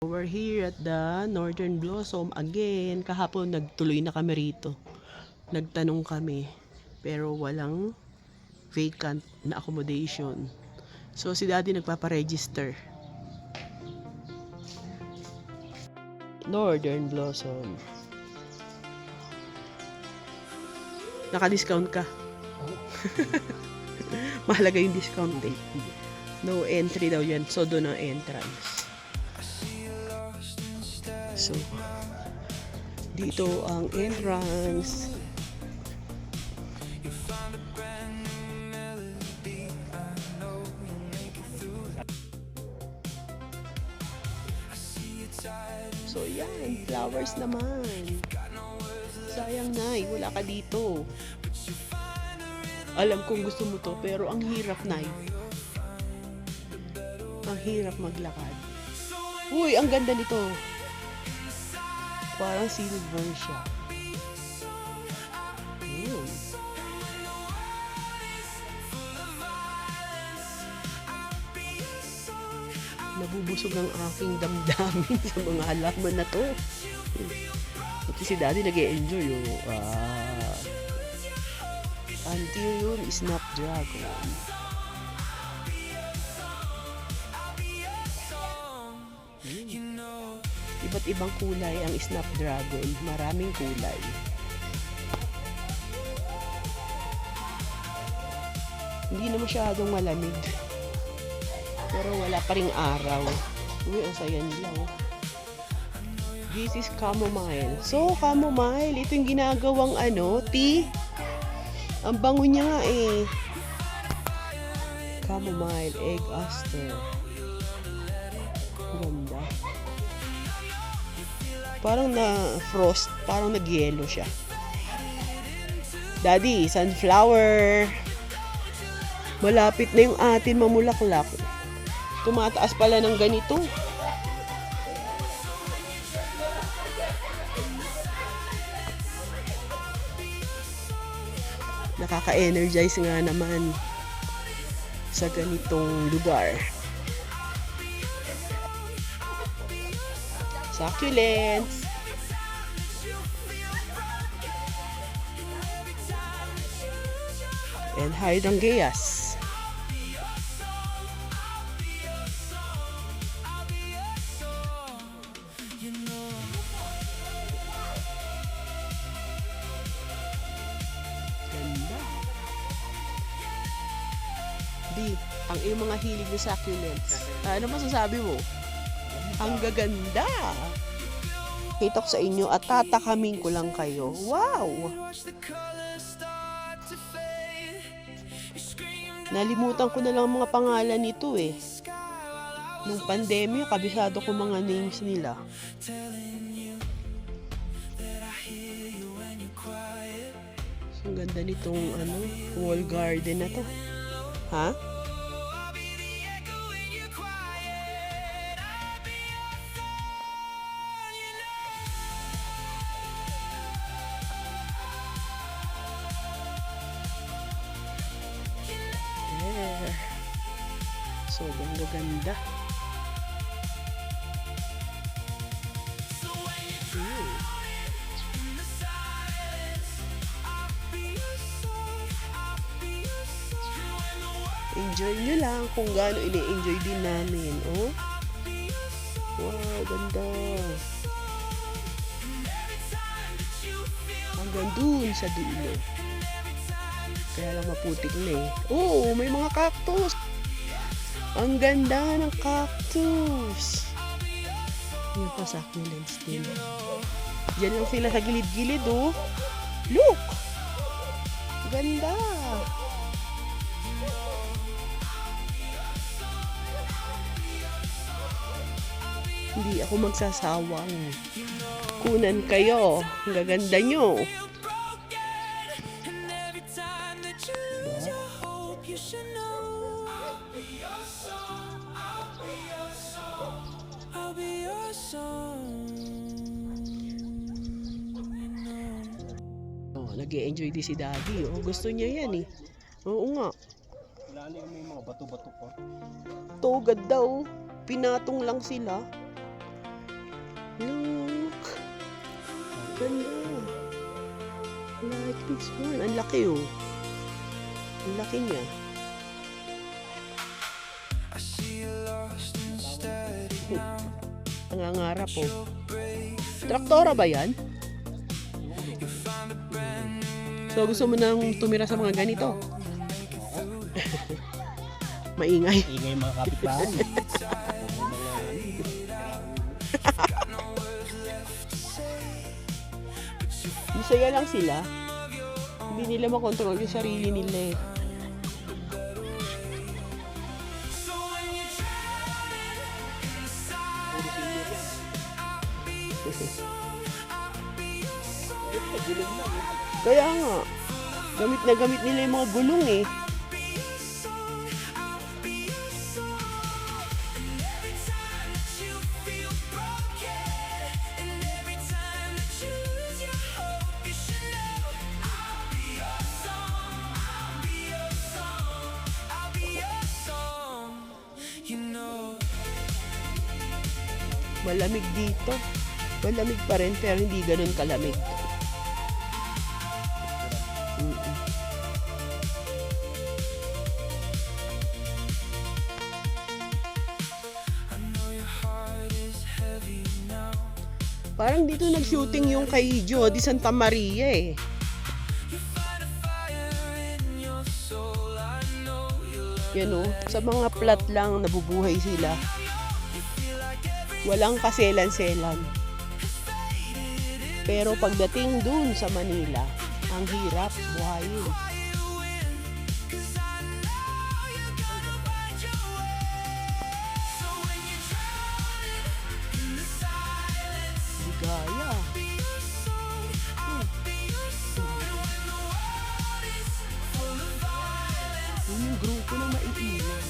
We're here at the Northern Blossom again. Kahapon nagtuloy na kami rito. Nagtanong kami pero walang vacant na accommodation. So si Daddy nagpaparegister. Northern Blossom. Naka-discount ka. Mahalaga yung discount eh. No entry daw yan. So doon ang entrance. So, dito ang entrance. So, yan. Flowers naman. Sayang na, wala ka dito. Alam kong gusto mo to, pero ang hirap na. Ang hirap maglakad. Uy, ang ganda nito. Parang silver siya. Nabubusog ang aking damdamin sa mga halaman na to. Kasi si Daddy nag-e-enjoy oh. Anthurium snapdragon. Iba't ibang kulay ang snapdragon. Maraming kulay. Hindi na masyadong malamig. Pero wala pa ring araw. Uy, ang saya nila oh. This is chamomile. So, chamomile, ito yung ginagawang tea. Ang bango niya nga eh. Chamomile, egg aster. Ganda. Parang na-frost. Parang nag-yellow siya. Daddy, sunflower. Malapit na yung atin mamulaklak. Tumataas pala ng ganito. Nakaka-energize nga naman sa ganitong lugar. Succulents. And hydrangeas. Ganda. Di, ang iyong mga hilig na succulents. Ano masasabi mo? Ang gaganda. Kita ko sa inyo at tatakamin ko lang kayo. Wow! Nalimutan ko na lang mga pangalan nito eh. Nung pandemya, kabisado ko mga names nila. So, ang ganda nitong wall garden na to. Ha? Sobrang gaganda. Enjoy nyo lang kung gaano ini-enjoy din namin. Oh? Wow, ganda. Hanggang dun sa dulo. Kaya lang maputik na eh. Oh, may mga cactus. Ang ganda ng cactus. Yung pa succulents din. Diyan lang sila sa gilid-gilid oh. Look! Ganda! Hindi ako magsasawang kunan kayo. Ang gaganda nyo. Nag-e-enjoy din si Daddy. Oh, gusto niya yan eh. Oo nga. Lalo may mga bato-bato pa. Tugad daw. Pinatong lang sila. Look. Ganda. Like this one. Ang laki oh. Ang laki niya. Nangangarap po. Traktora ba yan? So gusto mo nang tumira sa mga ganito? Maingay. Ingay mga kapitbahay. Masaya lang sila. Hindi nila makontrol yung sarili nila eh. Kaya nga, gamit na gamit nila yung mga gulong eh. Malamig dito. Malamig pa rin pero hindi ganun kalamig. Parang dito nag-shooting yung kay Jody Santa Maria eh. Yan o, sa mga plot lang nabubuhay sila. Walang kaselan-selan. Pero pagdating dun sa Manila, ang hirap buhayin. Gaya. Yun yung grupo na maiiwan.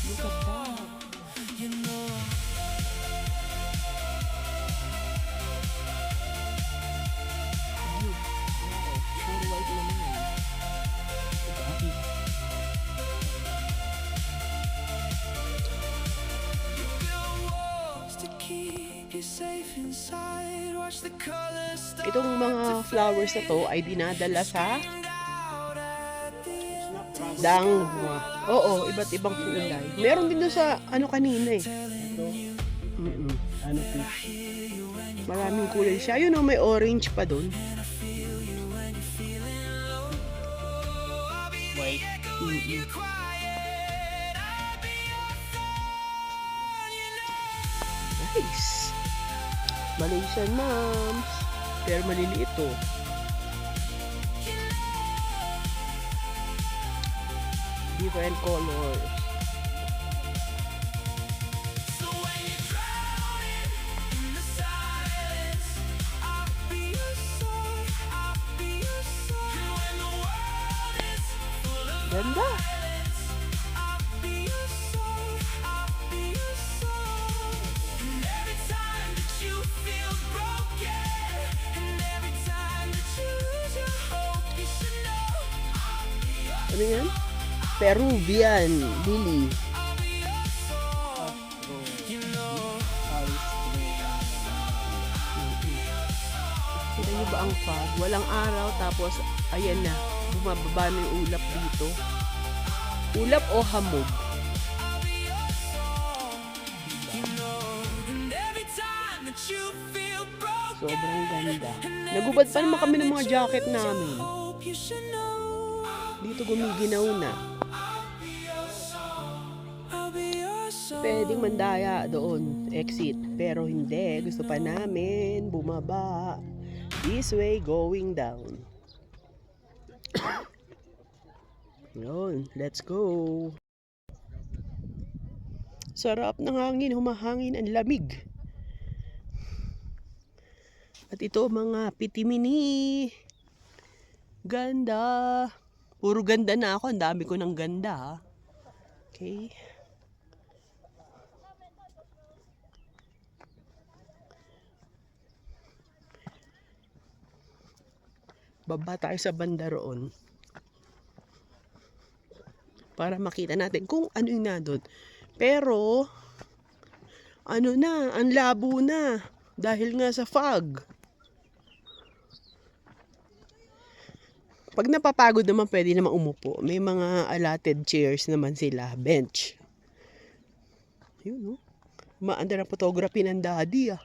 Look at that. Puro white naman. Itong mga flowers na to ay dinadala sa dangwa. Oo, iba't ibang kulay. Meron din doon sa ano kanina eh. Ano po? Maraming kulay siya. Yun oh, may orange pa doon. White. Nice. Malaysian moms. Pero maliliit to. Different colors. Ganda. Ano yan? Peruvian lily. Kita niyo ba ang fog? Walang araw tapos ayan na. Bumababa na yung ulap dito. Ulap o hamog? Sobrang ganda. Nagubad pa naman kami ng mga jacket namin. Dito gumiginaw na. Pwedeng mandaya doon, exit. Pero hindi, gusto pa namin bumaba. This way going down. Yun, let's go. Sarap ng hangin, humahangin, ang lamig. At ito mga pitimini. Ganda. Puro ganda na ako. Ang dami ko ng ganda. Ha? Okay. Baba tayo sa banda roon. Para makita natin kung ano yung nandun. Pero, ano na, ang labo na. Dahil nga sa fog. Pag napapagod naman, pwede naman umupo. May mga allotted chairs naman sila. Bench. Yun, no? Maanda na photography ng daddy, ah.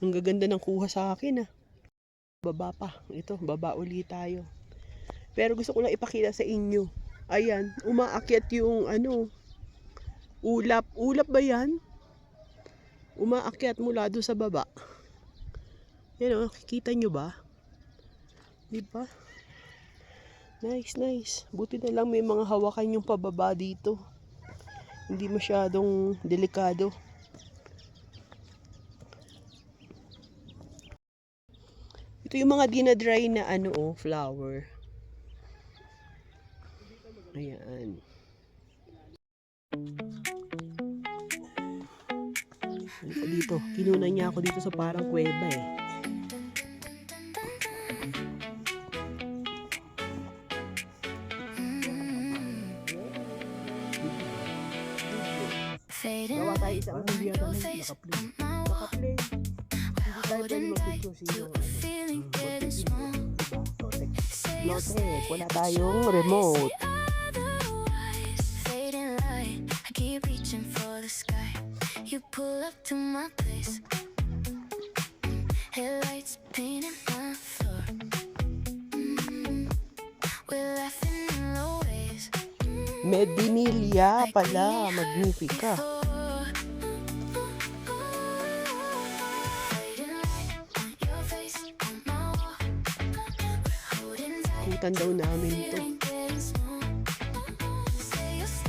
Ang gaganda ng kuha sa akin, ah. Baba pa. Ito, baba ulit tayo. Pero gusto ko lang ipakita sa inyo. Ayan, umaakyat yung ano, ulap. Ulap ba yan? Umaakyat mula doon sa baba. Yan o, kita nyo ba? Diba? Nice, nice. Buti na lang may mga hawakan yung pababa dito. Hindi masyadong delikado. Ito yung mga dinadry na ano oh, flower. Ayan. Ano dito? Kinunan niya ako dito sa parang kuweba eh. Gawa tayo isang video na nakaplay. Nakaplay. Hindi tayo pwede mag-picture sino. Lotek, wala tayong remote. You pull up to my place. Headlights painting my floor. We're laughing in low waves. Medinilla pala, Magnifica. Kutan daw namin ito.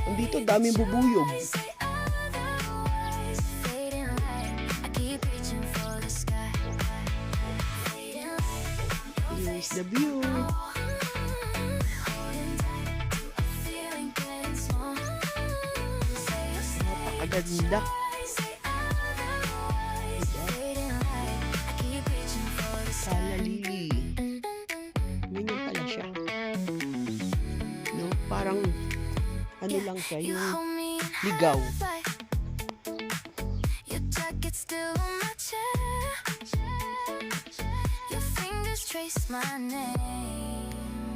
Andito daming bubuyog. Here's the view. Napakaganda. Kala Lily. Ganyan pala siya. No, parang ano lang siya, yung ligaw. Trace my name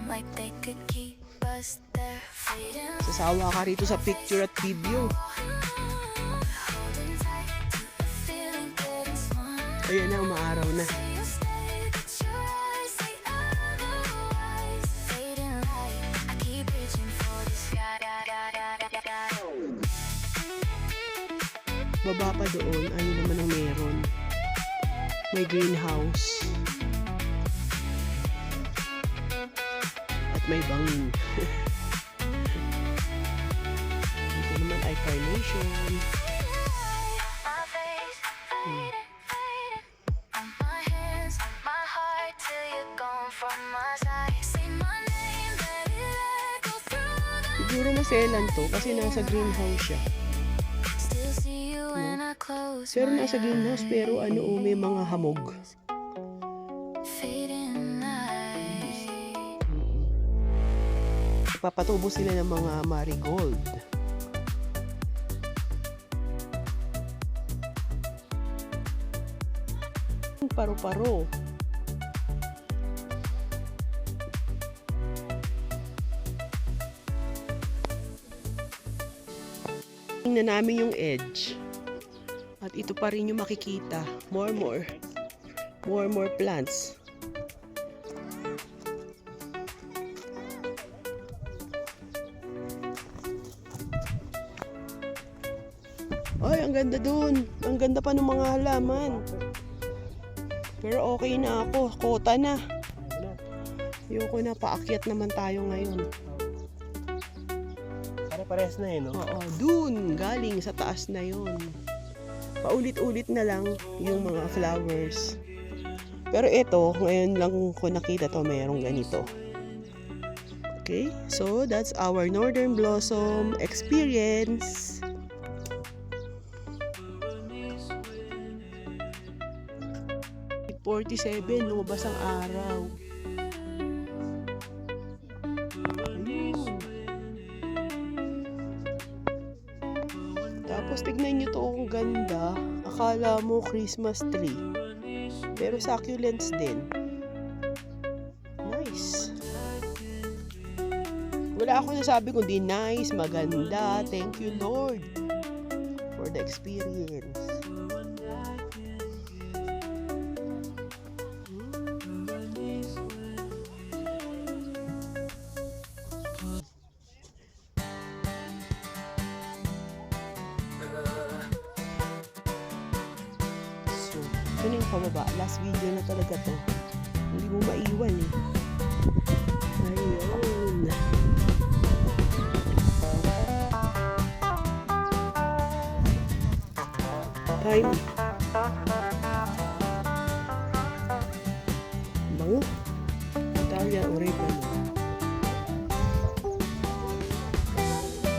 like they could keep us there fading. Sasawa ka rito sa picture at video. Ayan na, umaaraw na. Baba pa doon, ano naman ang meron? May greenhouse. At may bangin. Dito naman ay carnation. Siguro maselan to kasi nasa greenhouse siya. Pero nasa greenhouse pero ano may mga hamog. Papatubo sila ng mga marigold. Paro-paro. Tingnan namin yung edge. At ito pa rin yung makikita. More plants. Ay, ang ganda dun. Ang ganda pa ng mga halaman. Pero okay na ako. Kota na. Ayoko na. Paakyat naman tayo ngayon. Pare-pares na no? Oo, dun. Galing sa taas na yun. Paulit-ulit na lang yung mga flowers. Pero ito, ngayon lang ko nakita to, mayroong ganito. Okay, so that's our Northern Blossom experience. -- 47, lumabas ang araw. Akala mo Christmas tree. Pero succulents din. Nice. Wala ako nasabi kundi nice, maganda. Thank you, Lord, for the experience. So, ito na yung pababa. Last video na talaga to. Hindi mo maiwan eh. Ayun. Time. Bango. Italian oregano.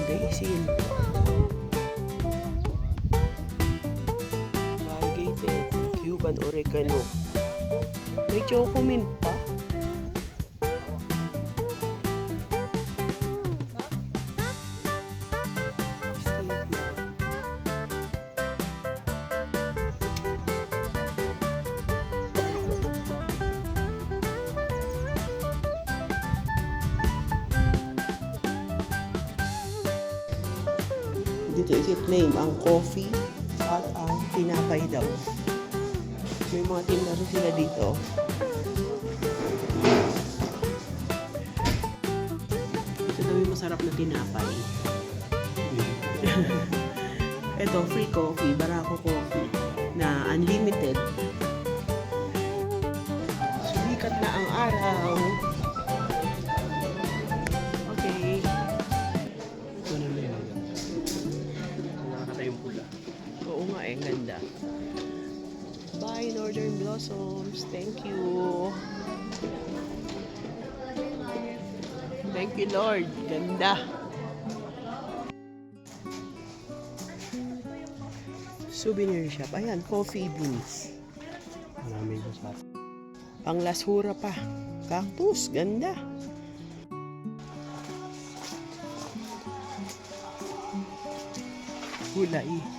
Basil. Variegated Cuban oregano. May choco mint pa. Dito i-claim ang coffee at ang tinapay daw. May mga tinda rin sila dito. Ito daw yung masarap na tinapay. Ito, free coffee, Barako coffee na unlimited. Sumikat na ang araw. Okay. Ito na yun. Nakakata yung pula. Oo nga eh, ganda. Bye, Northern Blossoms. Thank you. Thank you, Lord. Ganda. Souvenir shop. Ayan, coffee beans. Marami ko sa Pang lasura pa. Cactus. Ganda. Kulay.